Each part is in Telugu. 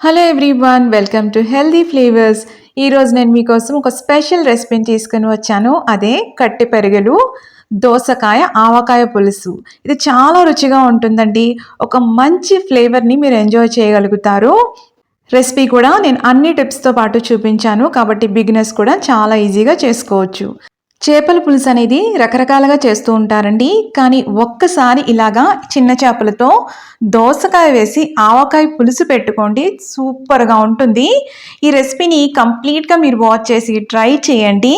Hello everyone, welcome to healthy flavours. ఈరోజు నేను మీకోసం ఒక స్పెషల్ రెసిపీని తీసుకుని వచ్చాను. అదే కట్టె పెరుగులు, దోసకాయ ఆవకాయ పులుసు. ఇది చాలా రుచిగా ఉంటుందండి. ఒక మంచి ఫ్లేవర్ని మీరు ఎంజాయ్ చేయగలుగుతారు. రెసిపీ కూడా నేను అన్ని టిప్స్తో పాటు చూపించాను కాబట్టి బిగినర్స్ కూడా చాలా ఈజీగా చేసుకోవచ్చు. చేపల పులుసు అనేది రకరకాలుగా చేస్తూ ఉంటారండి. కానీ ఒక్కసారి ఇలాగా చిన్న చేపలతో దోసకాయ వేసి ఆవకాయ పులుసు పెట్టుకోండి, సూపర్గా ఉంటుంది. ఈ రెసిపీని కంప్లీట్గా మీరు వాచ్ చేసి ట్రై చేయండి,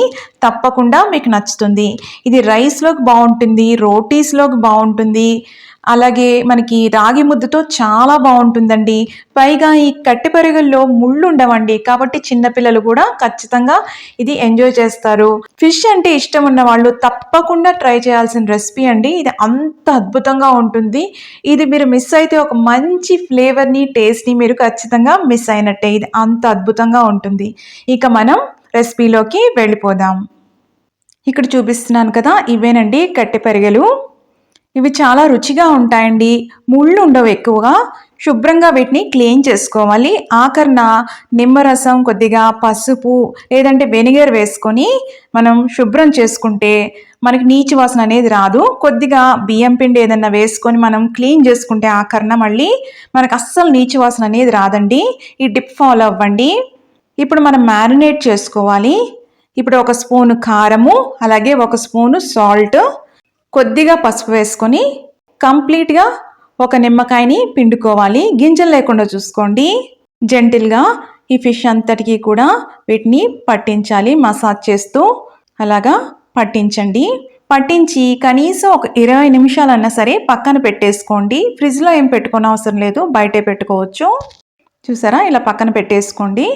తప్పకుండా మీకు నచ్చుతుంది. ఇది రైస్లోకి బాగుంటుంది, రోటీస్లోకి బాగుంటుంది, అలాగే మనకి రాగి ముద్దతో చాలా బాగుంటుందండి. పైగా ఈ కట్టె పెరుగుల్లో ముళ్ళు ఉండవండి, కాబట్టి చిన్నపిల్లలు కూడా ఖచ్చితంగా ఇది ఎంజాయ్ చేస్తారు. ఫిష్ అంటే ఇష్టం ఉన్న వాళ్ళు తప్పకుండా ట్రై చేయాల్సిన రెసిపీ అండి. ఇది అంత అద్భుతంగా ఉంటుంది. ఇది మీరు మిస్ అయితే ఒక మంచి ఫ్లేవర్ని, టేస్ట్ని మీరు ఖచ్చితంగా మిస్ అయినట్టే. ఇది అంత అద్భుతంగా ఉంటుంది. ఇక మనం రెసిపీలోకి వెళ్ళిపోదాం. ఇక్కడ చూపిస్తున్నాను కదా, ఇవేనండి కట్టె పెరుగులు. ఇవి చాలా రుచిగా ఉంటాయండి, ముళ్ళు ఉండవు ఎక్కువగా. శుభ్రంగా వీటిని క్లీన్ చేసుకోవాలి. ఆఖరణ నిమ్మరసం, కొద్దిగా పసుపు లేదంటే వెనిగర్ వేసుకొని మనం శుభ్రం చేసుకుంటే మనకి నీచు వాసన అనేది రాదు. కొద్దిగా బియ్యం పిండి ఏదన్నా వేసుకొని మనం క్లీన్ చేసుకుంటే ఆఖరణ మళ్ళీ మనకు అస్సలు నీచు వాసన అనేది రాదండి. ఈ టిప్ ఫాలో అవ్వండి. ఇప్పుడు మనం మ్యారినేట్ చేసుకోవాలి. ఇప్పుడు ఒక స్పూను కారము, అలాగే ఒక స్పూను సాల్ట్, కొద్దిగా పసుపు వేసుకొని కంప్లీట్గా ఒక నిమ్మకాయని పిండుకోవాలి. గింజలు లేకుండా చూసుకోండి. జెంటిల్గా ఈ ఫిష్ అంతటికీ కూడా వీటిని పట్టించాలి. మసాజ్ చేస్తూ అలాగా పట్టించండి. పట్టించి కనీసం ఒక 20 నిమిషాలన్నా సరే పక్కన పెట్టేసుకోండి. ఫ్రిడ్జ్లో ఏం పెట్టుకోని అవసరం లేదు, బయటే పెట్టుకోవచ్చు. చూసారా, ఇలా పక్కన పెట్టేసుకోండి.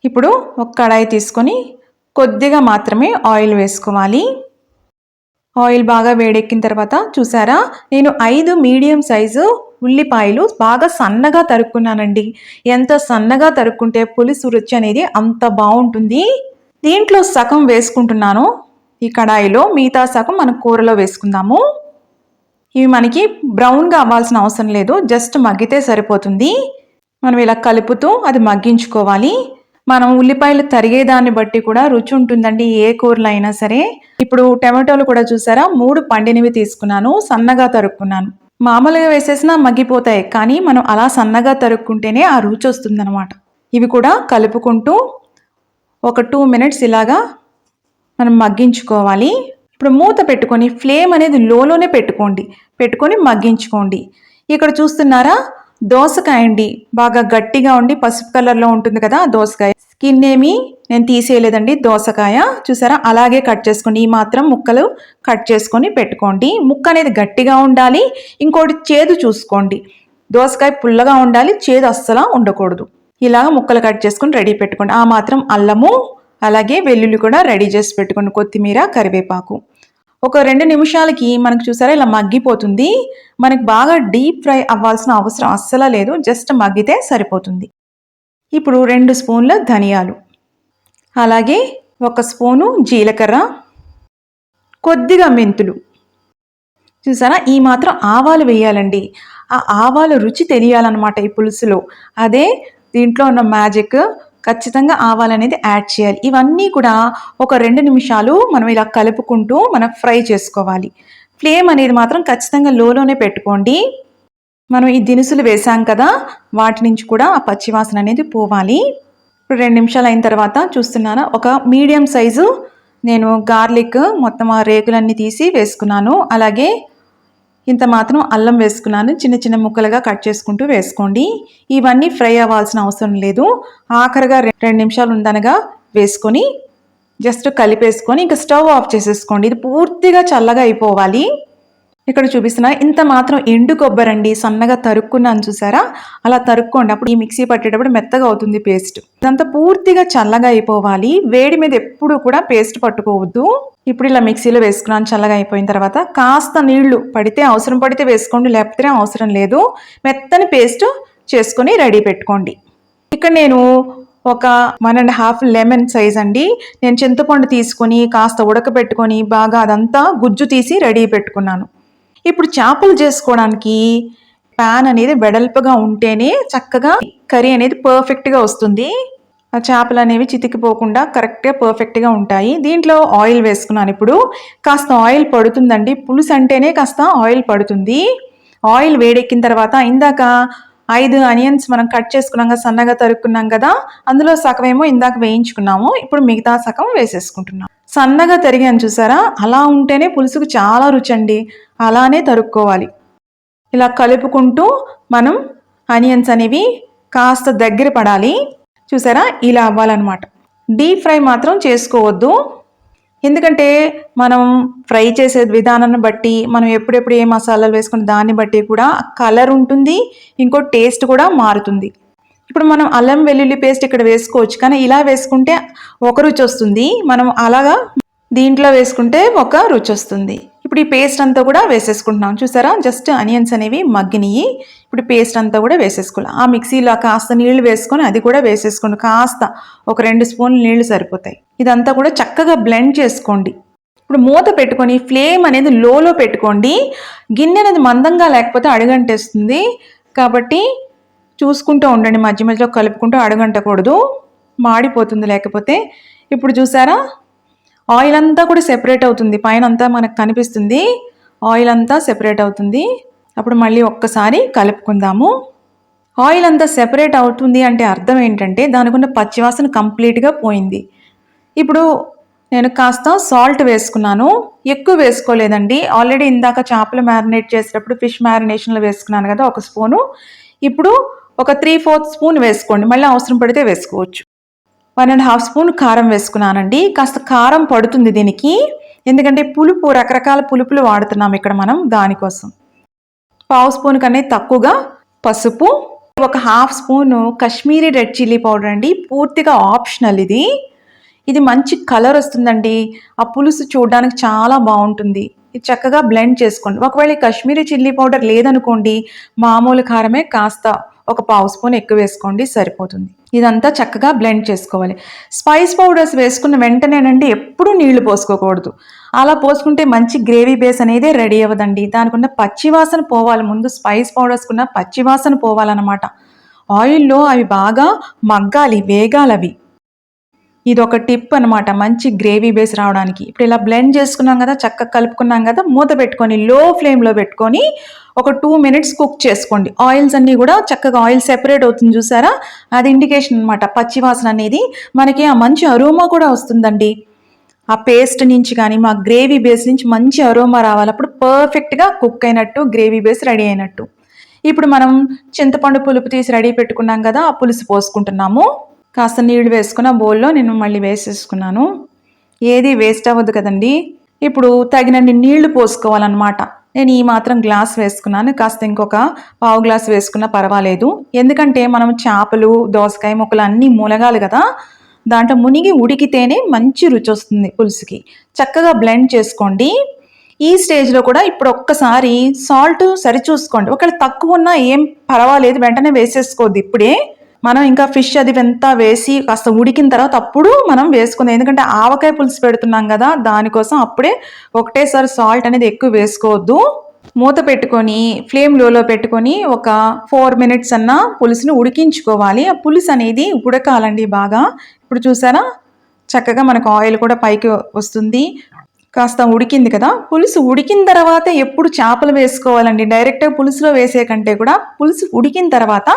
ఇప్పుడు ఒక కడాయి తీసుకొని కొద్దిగా మాత్రమే ఆయిల్ వేసుకోవాలి. ఆయిల్ బాగా వేడెక్కిన తర్వాత చూసారా, నేను 5 మీడియం సైజు ఉల్లిపాయలు బాగా సన్నగా తరుక్కున్నానండి. ఎంత సన్నగా తరుక్కుంటే పులుసు రుచి అనేది అంత బాగుంటుంది. దీంట్లో సగం వేసుకుంటున్నాను ఈ కడాయిలో, మిగతా సగం మనం కూరలో వేసుకుందాము. ఇవి మనకి బ్రౌన్గా అవ్వాల్సిన అవసరం లేదు, జస్ట్ మగ్గితే సరిపోతుంది. మనం ఇలా కలుపుతూ అది మగ్గించుకోవాలి. మనం ఉల్లిపాయలు తరిగేదాన్ని బట్టి కూడా రుచి ఉంటుందండి, ఏ కూరలో అయినా సరే. ఇప్పుడు టమాటోలు కూడా చూసారా, 3 పండినవి తీసుకున్నాను, సన్నగా తరుక్కున్నాను. మామూలుగా వేసేసినా మగ్గిపోతాయి, కానీ మనం అలా సన్నగా తరుక్కుంటేనే ఆ రుచి వస్తుందన్నమాట. ఇవి కూడా కలుపుకుంటూ ఒక 2 మినిట్స్ ఇలాగా మనం మగ్గించుకోవాలి. ఇప్పుడు మూత పెట్టుకొని ఫ్లేమ్ అనేది లోలోనే పెట్టుకొని మగ్గించుకోండి. ఇక్కడ చూస్తున్నారా, దోసకాయ అండి, బాగా గట్టిగా ఉండి పసుపు కలర్లో ఉంటుంది కదా దోసకాయ. స్కిన్ ఏమి నేను తీసేయలేదండి. దోసకాయ చూసారా, అలాగే కట్ చేసుకోండి. ఈ మాత్రం ముక్కలు కట్ చేసుకొని పెట్టుకోండి. ముక్క అనేది గట్టిగా ఉండాలి. ఇంకోటి చేదు చూసుకోండి, దోసకాయ పుల్లగా ఉండాలి, చేదు అస్సలు ఉండకూడదు. ఇలాగ ముక్కలు కట్ చేసుకొని రెడీ పెట్టుకోండి. ఆ మాత్రం అల్లము, అలాగే వెల్లుల్లి కూడా రెడీ చేసి పెట్టుకోండి, కొత్తిమీర, కరివేపాకు. ఒక 2 నిమిషాలకి మనకు చూసారా ఇలా మగ్గిపోతుంది. మనకు బాగా డీప్ ఫ్రై అవ్వాల్సిన అవసరం అస్సలు లేదు, జస్ట్ మగ్గితే సరిపోతుంది. ఇప్పుడు 2 స్పూన్ల ధనియాలు, అలాగే 1 స్పూను జీలకర్ర, కొద్దిగా మెంతులు. చూసారా, ఈ మాత్రం ఆవాలు వేయాలండి. ఆ ఆవాలు రుచి తెలియాలన్నమాట ఈ పులుసులో. అదే దీంట్లో ఉన్న మ్యాజిక్. ఖచ్చితంగా ఆవాలు అనేది యాడ్ చేయాలి. ఇవన్నీ కూడా ఒక 2 నిమిషాలు మనం ఇలా కలుపుకుంటూ మనం ఫ్రై చేసుకోవాలి. ఫ్లేమ్ అనేది మాత్రం ఖచ్చితంగా లోలోనే పెట్టుకోండి. మనం ఈ దినుసులు వేసాం కదా, వాటి నుంచి కూడా ఆ పచ్చివాసన అనేది పోవాలి. ఇప్పుడు 2 నిమిషాలు అయిన తర్వాత చూస్తున్నారా, ఒక మీడియం సైజు నేను గార్లిక్ మొత్తం ఆ రేకులన్నీ తీసి వేసుకున్నాను. అలాగే ఇంత మాత్రం అల్లం వేసుకున్నాను, చిన్న చిన్న ముక్కలుగా కట్ చేసుకుంటూ వేసుకోండి. ఇవన్నీ ఫ్రై అవ్వాల్సిన అవసరం లేదు. ఆఖరిగా 2 నిమిషాలు ఉందనగా వేసుకొని జస్ట్ కలిపేసుకొని ఇంకా స్టవ్ ఆఫ్ చేసేసుకోండి. ఇది పూర్తిగా చల్లగా అయిపోవాలి. ఇక్కడ చూపిస్తున్నా ఇంత మాత్రం ఎండు కొబ్బరి అండి, సన్నగా తరుక్కున్నాను చూసారా, అలా తరుక్కోండి. అప్పుడు ఈ మిక్సీ పట్టేటప్పుడు మెత్తగా అవుతుంది పేస్ట్. ఇదంతా పూర్తిగా చల్లగా అయిపోవాలి. వేడి మీద ఎప్పుడు కూడా పేస్ట్ పట్టుకోవద్దు. ఇప్పుడు ఇలా మిక్సీలో వేసుకున్నాను. చల్లగా అయిపోయిన తర్వాత కాస్త నీళ్లు పడితే అవసరం పడితే వేసుకోండి, లేకపోతే అవసరం లేదు. మెత్తని పేస్ట్ చేసుకొని రెడీ పెట్టుకోండి. ఇక్కడ నేను ఒక 1.5 లెమన్ సైజ్ అండి, నేను చింతపండు తీసుకొని కాస్త ఉడకబెట్టుకొని బాగా అదంతా గుజ్జు తీసి రెడీ పెట్టుకున్నాను. ఇప్పుడు చేపలు చేసుకోవడానికి ప్యాన్ అనేది వెడల్పుగా ఉంటేనే చక్కగా కర్రీ అనేది పర్ఫెక్ట్గా వస్తుంది. ఆ చేపలు అనేవి చితికిపోకుండా కరెక్ట్గా పర్ఫెక్ట్గా ఉంటాయి. దీంట్లో ఆయిల్ వేసుకున్నాను. ఇప్పుడు కాస్త ఆయిల్ పడుతుందండి. పులుసు అంటేనే కాస్త ఆయిల్ పడుతుంది. ఆయిల్ వేడెక్కిన తర్వాత ఇందాక 5 ఆనియన్స్ మనం కట్ చేసుకున్నాం కదా, సన్నగా తరుక్కున్నాం కదా, అందులో సగమేమో ఇందాక వేయించుకున్నాము. ఇప్పుడు మిగతా సగం వేసేసుకుంటున్నాం. సన్నగా తరిగాను చూసారా, అలా ఉంటేనే పులుసుకు చాలా రుచి అండి. అలానే తరుక్కోవాలి. ఇలా కలుపుకుంటూ మనం ఆనియన్స్ అనేవి కాస్త దగ్గర పడాలి. చూసారా, ఇలా అవ్వాలన్నమాట. డీప్ ఫ్రై మాత్రం చేసుకోవద్దు. ఎందుకంటే మనం ఫ్రై చేసే విధానాన్ని బట్టి, మనం ఎప్పుడెప్పుడు ఏ మసాలాలు వేసుకున్న దాన్ని బట్టి కూడా కలర్ ఉంటుంది, ఇంకో టేస్ట్ కూడా మారుతుంది. ఇప్పుడు మనం అల్లం వెల్లుల్లి పేస్ట్ ఇక్కడ వేసుకోవచ్చు, కానీ ఇలా వేసుకుంటే ఒక రుచి వస్తుంది. మనం అలాగా దీంట్లో వేసుకుంటే ఒక రుచి వస్తుంది. ఇప్పుడు ఈ పేస్ట్ అంతా కూడా వేసేసుకుంటున్నాం. చూసారా, జస్ట్ ఆనియన్స్ అనేవి మగ్గినవి. ఇప్పుడు పేస్ట్ అంతా కూడా వేసేసుకోవాలి. ఆ మిక్సీలో కాస్త నీళ్లు వేసుకొని అది కూడా వేసేసుకోండి. కాస్త ఒక 2 స్పూన్లు నీళ్లు సరిపోతాయి. ఇదంతా కూడా చక్కగా బ్లెండ్ చేసుకోండి. ఇప్పుడు మూత పెట్టుకొని ఫ్లేమ్ అనేది లోలో పెట్టుకోండి. గిన్నె అనేది మందంగా లేకపోతే అడుగంటేస్తుంది. కాబట్టి చూసుకుంటూ ఉండండి, మధ్య మధ్యలో కలుపుకుంటూ, అడుగంటకూడదు, మాడిపోతుంది లేకపోతే. ఇప్పుడు చూసారా, ఆయిల్ అంతా కూడా సెపరేట్ అవుతుంది. పైన అంతా మనకు కనిపిస్తుంది, ఆయిల్ అంతా సెపరేట్ అవుతుంది. అప్పుడు మళ్ళీ ఒక్కసారి కలుపుకుందాము. ఆయిల్ అంతా సెపరేట్ అవుతుంది అంటే అర్థం ఏంటంటే దానికి ఉన్న పచ్చివాసన కంప్లీట్గా పోయింది. ఇప్పుడు నేను కాస్త సాల్ట్ వేసుకున్నాను. ఎక్కువ వేసుకోలేదండి. ఆల్రెడీ ఇందాక చేపలు మ్యారినేట్ చేసేటప్పుడు ఫిష్ మ్యారినేషన్లో వేసుకున్నాను కదా 1 స్పూను. ఇప్పుడు ఒక 3/4 స్పూన్ వేసుకోండి. మళ్ళీ అవసరం పడితే వేసుకోవచ్చు. 1.5 స్పూన్ కారం వేసుకున్నానండి. కాస్త కారం పడుతుంది దీనికి, ఎందుకంటే పులుపు, రకరకాల పులుపులు వాడుతున్నాం ఇక్కడ మనం, దానికోసం. 1/2 స్పూన్ కన్నా తక్కువగా పసుపు, ఒక 1/2 spoon Kashmiri red chilli powder అండి. పూర్తిగా ఆప్షనల్ ఇది. ఇది మంచి కలర్ వస్తుందండి. ఆ పులుసు చూడడానికి చాలా బాగుంటుంది. ఇది చక్కగా బ్లెండ్ చేసుకోండి. ఒకవేళ కాశ్మీరీ చిల్లీ పౌడర్ లేదనుకోండి, మామూలు కారమే కాస్త ఒక 1/2 స్పూన్ ఎక్కువ వేసుకోండి, సరిపోతుంది. ఇదంతా చక్కగా బ్లెండ్ చేసుకోవాలి. స్పైస్ పౌడర్స్ వేసుకున్న వెంటనేనండి ఎప్పుడూ నీళ్లు పోసుకోకూడదు. అలా పోసుకుంటే మంచి గ్రేవీ బేస్ అనేది రెడీ అవ్వదండి. దానికి ఉన్న పచ్చివాసన పోవాలి. ముందు స్పైస్ పౌడర్స్కున్న పచ్చివాసన పోవాలన్నమాట. ఆయిల్లో అవి బాగా మగ్గాలి, వేగాలి అవి. ఇది ఒక టిప్ అనమాట మంచి గ్రేవీ బేస్ రావడానికి. ఇప్పుడు ఇలా బ్లెండ్ చేసుకున్నాం కదా, చక్కగా కలుపుకున్నాం కదా, మూత పెట్టుకొని లో ఫ్లేమ్లో పెట్టుకొని ఒక 2 మినిట్స్ కుక్ చేసుకోండి. ఆయిల్స్ అన్నీ కూడా చక్కగా ఆయిల్ సెపరేట్ అవుతుంది చూసారా, అది ఇండికేషన్ అనమాట. పచ్చివాసన అనేది మనకి ఆ మంచి అరోమా కూడా వస్తుందండి. ఆ పేస్ట్ నుంచి కానీ మా గ్రేవీ బేస్ నుంచి మంచి అరోమా రావాలి. అప్పుడు పర్ఫెక్ట్గా కుక్ అయినట్టు, గ్రేవీ బేస్ రెడీ అయినట్టు. ఇప్పుడు మనం చింతపండు పులుపు తీసి రెడీ పెట్టుకున్నాం కదా, ఆ పులుసు పోసుకుంటున్నాము. కాస్త నీళ్లు వేసుకున్న బౌల్లో నేను మళ్ళీ వేసేసుకున్నాను. ఏది వేస్ట్ అవ్వదు కదండి. ఇప్పుడు తగినన్ని నీళ్లు పోసుకోవాలన్నమాట. నేను ఈ మాత్రం గ్లాస్ వేసుకున్నాను. కాస్త ఇంకొక 1/2 గ్లాస్ వేసుకున్నా పర్వాలేదు. ఎందుకంటే మనం చేపలు, దోసకాయ ముక్కలు అన్నీ మునగాలి కదా, దాంట్లో మునిగి ఉడికితేనే మంచి రుచి వస్తుంది పులుసుకి. చక్కగా బ్లెండ్ చేసుకోండి. ఈ స్టేజ్లో కూడా ఇప్పుడు ఒక్కసారి సాల్ట్ సరిచూసుకోండి. ఒకవేళ తక్కువ ఉన్నా ఏం పర్వాలేదు, వెంటనే వేసేసుకోవద్దు ఇప్పుడే. మనం ఇంకా ఫిష్ అది అంతా వేసి కాస్త ఉడికిన తర్వాత అప్పుడు మనం వేసుకుందాం. ఎందుకంటే ఆవకాయ పులుసు పెడుతున్నాం కదా, దానికోసం అప్పుడే ఒకటేసారి సాల్ట్ అనేది ఎక్కువ వేసుకోవద్దు. మూత పెట్టుకొని ఫ్లేమ్ లోలో పెట్టుకొని ఒక 4 మినిట్స్ అన్నా పులుసుని ఉడికించుకోవాలి. ఆ పులుసు అనేది ఉడకాలండి బాగా. ఇప్పుడు చూసారా, చక్కగా మనకు ఆయిల్ కూడా పైకి వస్తుంది. కాస్త ఉడికింది కదా. పులుసు ఉడికిన తర్వాత ఎప్పుడు చేపలు వేసుకోవాలండి. డైరెక్ట్గా పులుసులో వేసే కంటే కూడా పులుసు ఉడికిన తర్వాత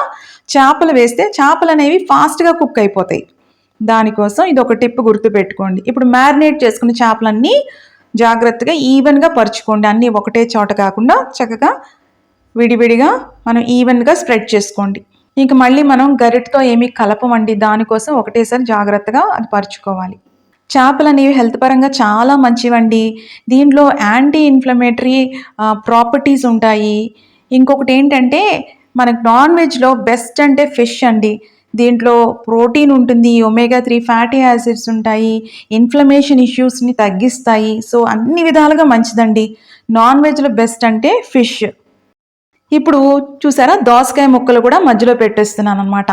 చేపలు వేస్తే చేపలు అనేవి ఫాస్ట్గా కుక్ అయిపోతాయి. దానికోసం ఇది ఒక టిప్ గుర్తుపెట్టుకోండి. ఇప్పుడు మ్యారినేట్ చేసుకున్న చేపలన్నీ జాగ్రత్తగా ఈవెన్గా పరుచుకోండి. అన్నీ ఒకటే చోట కాకుండా చక్కగా విడివిడిగా మనం ఈవెన్గా స్ప్రెడ్ చేసుకోండి. ఇంక మళ్ళీ మనం గరిటతో ఏమీ కలపమండి. దానికోసం ఒకటేసారి జాగ్రత్తగా అది పరుచుకోవాలి. చేపలు అనేవి హెల్త్ పరంగా చాలా మంచివండి. దీంట్లో యాంటీ ఇన్ఫ్లమేటరీ ప్రాపర్టీస్ ఉంటాయి. ఇంకొకటి ఏంటంటే మనకు నాన్ వెజ్లో బెస్ట్ అంటే ఫిష్ అండి. దీంట్లో ప్రోటీన్ ఉంటుంది, ఒమేగా 3 ఫ్యాటీ యాసిడ్స్ ఉంటాయి, ఇన్ఫ్లమేషన్ ఇష్యూస్ని తగ్గిస్తాయి. సో అన్ని విధాలుగా మంచిదండి. నాన్ వెజ్లో బెస్ట్ అంటే ఫిష్. ఇప్పుడు చూసారా, దోసకాయ ముక్కలు కూడా మధ్యలో పెట్టేస్తున్నాను అనమాట.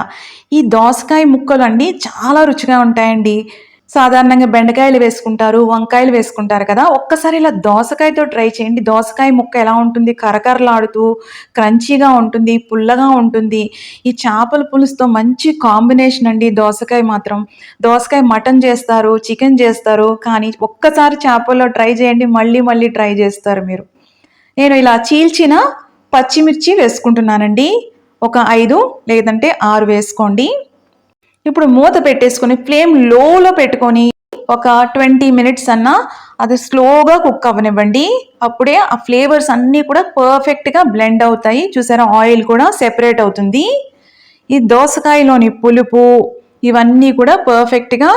ఈ దోసకాయ ముక్కలు అండి చాలా రుచిగా ఉంటాయండి. సాధారణంగా బెండకాయలు వేసుకుంటారు, వంకాయలు వేసుకుంటారు కదా! ఒక్కసారి ఇలా దోసకాయతో ట్రై చేయండి. దోసకాయ ముక్క ఎలా ఉంటుంది కరకరలాడుతూ, క్రంచీగా ఉంటుంది, పుల్లగా ఉంటుంది. ఈ చేపల పులుసుతో మంచి కాంబినేషన్ అండి దోసకాయ మాత్రం. దోసకాయ మటన్ చేస్తారు, చికెన్ చేస్తారు. కానీ ఒక్కసారి చేపల్లో ట్రై చేయండి. మళ్ళీ మళ్ళీ ట్రై చేస్తారు మీరు. నేను ఇలా చీల్చిన పచ్చిమిర్చి వేసుకుంటున్నానండి. ఒక 5 లేదంటే 6 వేసుకోండి. ఇప్పుడు మూత పెట్టేసుకొని ఫ్లేమ్ లోలో పెట్టుకొని ఒక 20 మినిట్స్ అన్నా అది స్లోగా కుక్ అవ్వనివ్వండి. అప్పుడే ఆ ఫ్లేవర్స్ అన్నీ కూడా పర్ఫెక్ట్‌గా బ్లెండ్ అవుతాయి. చూసారా ఆయిల్ కూడా సెపరేట్ అవుతుంది. ఈ దోసకాయలోని పులుపు ఇవన్నీ కూడా పర్ఫెక్ట్‌గా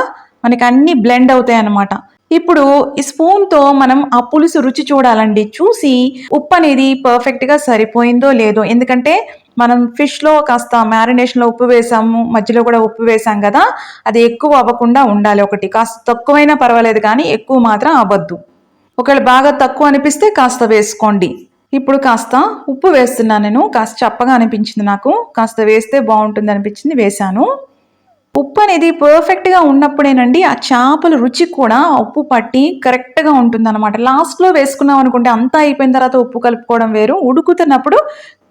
మనకి అన్నీ బ్లెండ్ అవుతాయన్నమాట. ఇప్పుడు ఈ స్పూన్‌తో మనం ఆ పులుసు రుచి చూడాలండి. చూసి ఉప్పు అనేది పర్ఫెక్ట్‌గా సరిపోయిందో లేదో. ఎందుకంటే మనం ఫిష్‌లో కాస్త మ్యారినేషన్‌లో ఉప్పు వేసాము. మధ్యలో కూడా ఉప్పు వేసాం గదా! అది ఎక్కువ అవ్వకుండా ఉండాలి ఒకటి. కాస్త తక్కువైనా పర్వాలేదు కానీ ఎక్కువ మాత్రం అవ్వద్దు. ఒకవేళ బాగా తక్కువ అనిపిస్తే కాస్త వేసుకోండి. ఇప్పుడు కాస్త ఉప్పు వేస్తున్నాను నేను. కాస్త చప్పగా అనిపించింది నాకు. కాస్త వేస్తే బావుంటుంది అనిపించింది వేశాను. ఉప్పు అనేది పర్ఫెక్ట్‌గా ఉన్నప్పుడేనండి ఆ చేపల రుచి కూడా ఆ ఉప్పు పట్టి కరెక్ట్‌గా ఉంటుందనమాట. లాస్ట్‌లో వేసుకున్నాం అనుకోండి అంతా అయిపోయిన తర్వాత ఉప్పు కలుపుకోవడం వేరు. ఉడుకుతున్నప్పుడు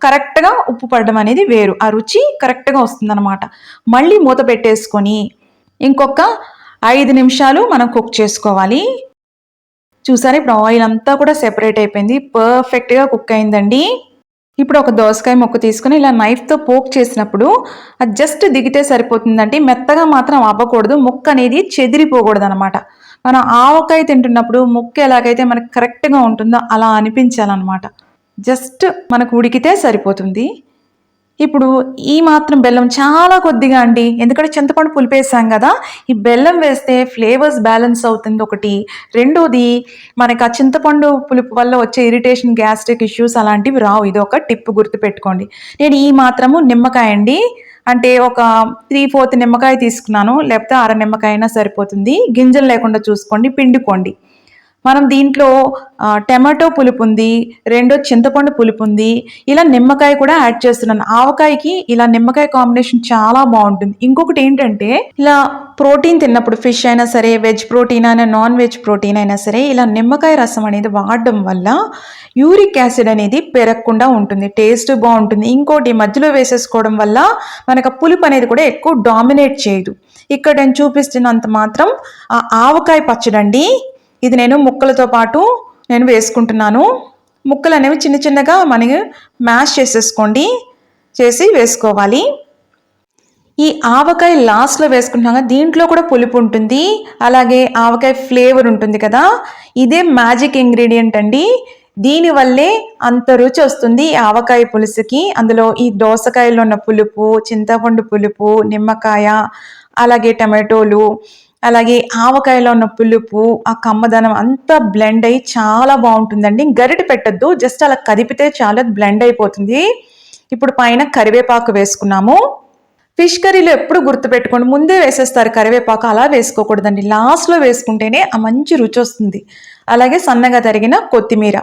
కరెక్ట్‌గా ఉప్పు పడడం అనేది వేరు. ఆ రుచి కరెక్ట్‌గా వస్తుందనమాట. మళ్ళీ మూత పెట్టేసుకొని ఇంకొక 5 నిమిషాలు మనం కుక్ చేసుకోవాలి. చూసారా ఇప్పుడు ఆయిల్ అంతా కూడా సెపరేట్ అయిపోయింది. పర్ఫెక్ట్‌గా కుక్ అయిందండి. ఇప్పుడు ఒక దోసకాయ ముక్క తీసుకొని ఇలా నైఫ్‌తో పోక్ చేసినప్పుడు అది జస్ట్ దిగితే సరిపోతుందండి. మెత్తగా మాత్రం అవ్వకూడదు. ముక్క అనేది చెదిరిపోకూడదనమాట. మనం ఆవకాయ తింటున్నప్పుడు ముక్క ఎలాగైతే మనకు కరెక్ట్‌గా ఉంటుందో అలా అనిపించాలనమాట. జస్ట్ మనకు ఉడికితే సరిపోతుంది. ఇప్పుడు ఈ మాత్రం బెల్లం చాలా కొద్దిగా అండి. ఎందుకంటే చింతపండు పులుపేసాం గదా! ఈ బెల్లం వేస్తే ఫ్లేవర్స్ బ్యాలెన్స్ అవుతుంది ఒకటి. రెండోది మనకు ఆ చింతపండు పులుపు వల్ల వచ్చే ఇరిటేషన్, గ్యాస్ట్రిక్ ఇష్యూస్ అలాంటివి రావు. ఇదొక టిప్ గుర్తుపెట్టుకోండి. నేను ఈ మాత్రము నిమ్మకాయ అండి. అంటే ఒక 3/4 నిమ్మకాయ తీసుకున్నాను. లేకపోతే అర నిమ్మకాయ అయినా సరిపోతుంది. గింజలు లేకుండా చూసుకోండి. పిండుకోండి. మనం దీంట్లో టమాటో పులుపుంది, రెండో చింతపండు పులుపుంది. ఇలా నిమ్మకాయ కూడా యాడ్ చేస్తున్నాను. ఆవకాయకి ఇలా నిమ్మకాయ కాంబినేషన్ చాలా బావుంటుంది. ఇంకొకటేంటంటే, ఇలా ప్రోటీన్ తిన్నప్పుడు ఫిష్ అయినా సరే, వెజ్ ప్రోటీన్ అయినా, నాన్ వెజ్ ప్రోటీన్ అయినా సరే, ఇలా నిమ్మకాయ రసం అనేది వాడడం వల్ల యూరిక్ యాసిడ్ అనేది పెరగకుండా ఉంటుంది. టేస్ట్ బావుంటుంది. ఇంకోటి మధ్యలో వేసేసుకోవడం వల్ల మనకు ఆ పులుపు అనేది కూడా ఎక్కువ డామినేట్ చేయదు. ఇక్కడ నేను చూపిస్తున్నంత మాత్రం ఆ ఆవకాయ పచ్చడండి. ఇది నేను ముక్కలతో పాటు నేను వేసుకుంటున్నాను. ముక్కలు అనేవి చిన్న చిన్నగా మనకి మ్యాష్ చేసేసుకోండి. చేసి వేసుకోవాలి. ఈ ఆవకాయ లాస్ట్‌లో వేసుకుంటున్నాం కదా! దీంట్లో కూడా పులుపు ఉంటుంది. అలాగే ఆవకాయ ఫ్లేవర్ ఉంటుంది కదా! ఇదే మ్యాజిక్ ఇంగ్రీడియెంట్ అండి. దీనివల్లే అంత రుచి వస్తుంది ఈ ఆవకాయ పులుసుకి. అందులో ఈ దోసకాయలో ఉన్న పులుపు, చింతపండు పులుపు, నిమ్మకాయ, అలాగే టమాటోలు, అలాగే ఆవకాయలో ఉన్న పులుపు, ఆ కమ్మదనం అంతా బ్లెండ్ అయ్యి చాలా బావుంటుందండి. గరిటె పెట్టొద్దు. జస్ట్ అలా కదిపితే చాలు అది బ్లెండ్ అయిపోతుంది. ఇప్పుడు పైన కరివేపాకు వేసుకున్నాము. ఫిష్ కర్రీలో ఎప్పుడు గుర్తుపెట్టుకోండి ముందే వేసేస్తారు కరివేపాకు అలా వేసుకోకూడదండి. లాస్ట్‌లో వేసుకుంటేనే ఆ మంచి రుచొస్తుంది. అలాగే సన్నగా తరిగిన కొత్తిమీర.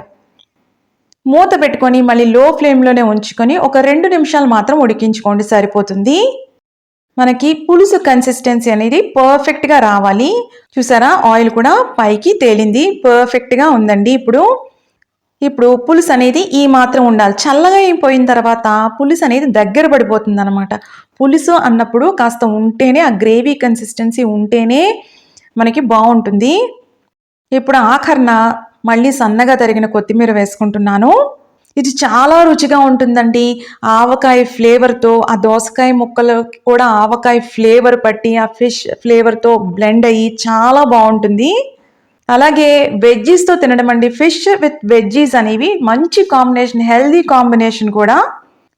మూత పెట్టుకొని మళ్ళీ లో ఫ్లేమ్‌లోనే ఉంచుకొని ఒక 2 నిమిషాలు మాత్రం ఉడికించుకోండి సరిపోతుంది. మనకి పులుసు కన్సిస్టెన్సీ అనేది పర్ఫెక్ట్‌గా రావాలి. చూసారా ఆయిల్ కూడా పైకి తేలింది. పర్ఫెక్ట్‌గా ఉందండి ఇప్పుడు. ఇప్పుడు పులుసు అనేది ఈ మాత్రం ఉండాలి. చల్లగా అయిపోయిన తర్వాత పులుసు అనేది దగ్గర పడిపోతుందనమాట. పులుసు అన్నప్పుడు కాస్త ఉంటేనే ఆ గ్రేవీ కన్సిస్టెన్సీ ఉంటేనే మనకి బావుంటుంది. ఇప్పుడు ఆఖరిన మళ్ళీ సన్నగా తరిగిన కొత్తిమీర వేసుకుంటున్నాను. ఇది చాలా రుచిగా ఉంటుందండి. ఆవకాయ ఫ్లేవర్‌తో ఆ దోసకాయ ముక్కలకి కూడా ఆవకాయ ఫ్లేవర్ పట్టి ఆ ఫిష్ ఫ్లేవర్‌తో బ్లెండ్ అయ్యి చాలా బావుంటుంది. అలాగే వెజ్జీస్‌తో తినడం అండి. ఫిష్ విత్ వెజ్జీస్ అనేవి మంచి కాంబినేషన్. హెల్తీ కాంబినేషన్ కూడా.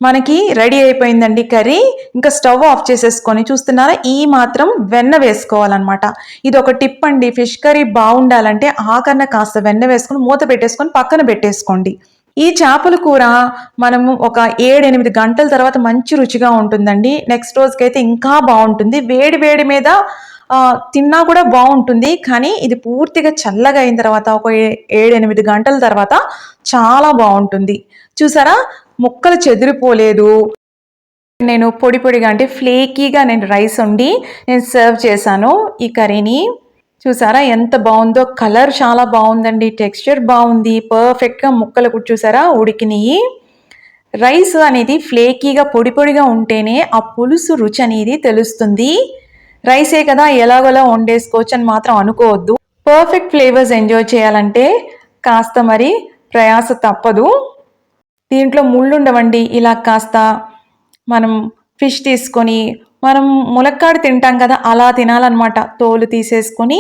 మనకి రెడీ అయిపోయిందండి కర్రీ. ఇంకా స్టవ్ ఆఫ్ చేసేసుకొని చూస్తున్నారా? ఈ మాత్రం వెన్న వేసుకోవాలనమాట. ఇదొక టిప్ అండి. ఫిష్ కర్రీ బావుండాలంటే ఆఖరిన కాస్త వెన్న వేసుకొని మూత పెట్టేసుకొని పక్కన పెట్టేసుకోండి. ఈ చేపల కూర మనము ఒక 7, 8 గంటల తర్వాత మంచి రుచిగా ఉంటుందండి. నెక్స్ట్ రోజుకైతే ఇంకా బావుంటుంది. వేడి వేడి మీద తిన్నా కూడా బావుంటుంది. కానీ ఇది పూర్తిగా చల్లగా అయిన తర్వాత ఒక 7, 8 గంటల తర్వాత చాలా బావుంటుంది. చూసారా? ముక్కలు చెదిరిపోలేదు. నేను పొడి పొడిగా అంటే ఫ్లేకీగా నేను రైస్ వండి నేను సర్వ్ చేశాను ఈ కర్రీని. చూసారా ఎంత బావుందో? కలర్ చాలా బావుందండి. టెక్స్చర్ బావుంది. పర్ఫెక్ట్‌గా ముక్కలు కూడా చూసారా ఉడికినియి. రైస్ అనేది ఫ్లేకీగా పొడి పొడిగా ఉంటేనే ఆ పులుసు రుచి అనేది తెలుస్తుంది. రైసే కదా ఎలాగోలా వండేసుకోవచ్చు అని మాత్రం అనుకోవద్దు. పర్ఫెక్ట్ ఫ్లేవర్స్ ఎంజాయ్ చేయాలంటే కాస్త మరి ప్రయాస తప్పదు. దీంట్లో ముళ్ళుండవండి. ఇలా కాస్త మనం ఫిష్ తీసుకొని, మనం ములక్కాడ తింటాం కదా! అలా తినాలనమాట. తోలు తీసేసుకొని,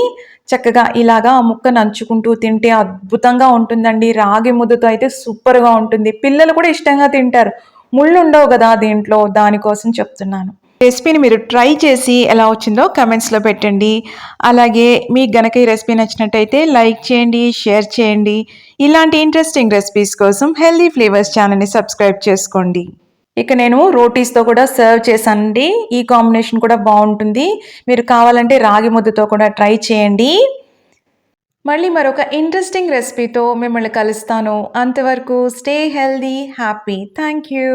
చక్కగా ఇలాగా ఆ ముక్క నంచుకుంటూ తింటే అద్భుతంగా ఉంటుందండి. రాగి ముద్దతో అయితే సూపర్‌గా ఉంటుంది. పిల్లలు కూడా ఇష్టంగా తింటారు. ముళ్ళుండవు గదా దీంట్లో, దానికోసం చెప్తున్నాను. రెసిపీని మీరు ట్రై చేసి ఎలా వచ్చిందో కామెంట్స్‌లో పెట్టండి. అలాగే మీకు గనక ఈ రెసిపీ నచ్చినట్టయితే లైక్ చేయండి, షేర్ చేయండి. ఇలాంటి ఇంట్రెస్టింగ్ రెసిపీస్ కోసం హెల్తీ ఫ్లేవర్స్ ఛానల్‌ని సబ్స్క్రైబ్ చేసుకోండి. ఇక నేను రోటీస్‌తో కూడా సర్వ్ చేశానండి. ఈ కాంబినేషన్ కూడా బావుంటుంది. మీరు కావాలంటే రాగి ముద్దతో కూడా ట్రై చేయండి. మళ్ళీ మరొక ఇంట్రెస్టింగ్ రెసిపీతో మిమ్మల్ని కలుస్తాను. అంతవరకు stay healthy, happy. Thank you.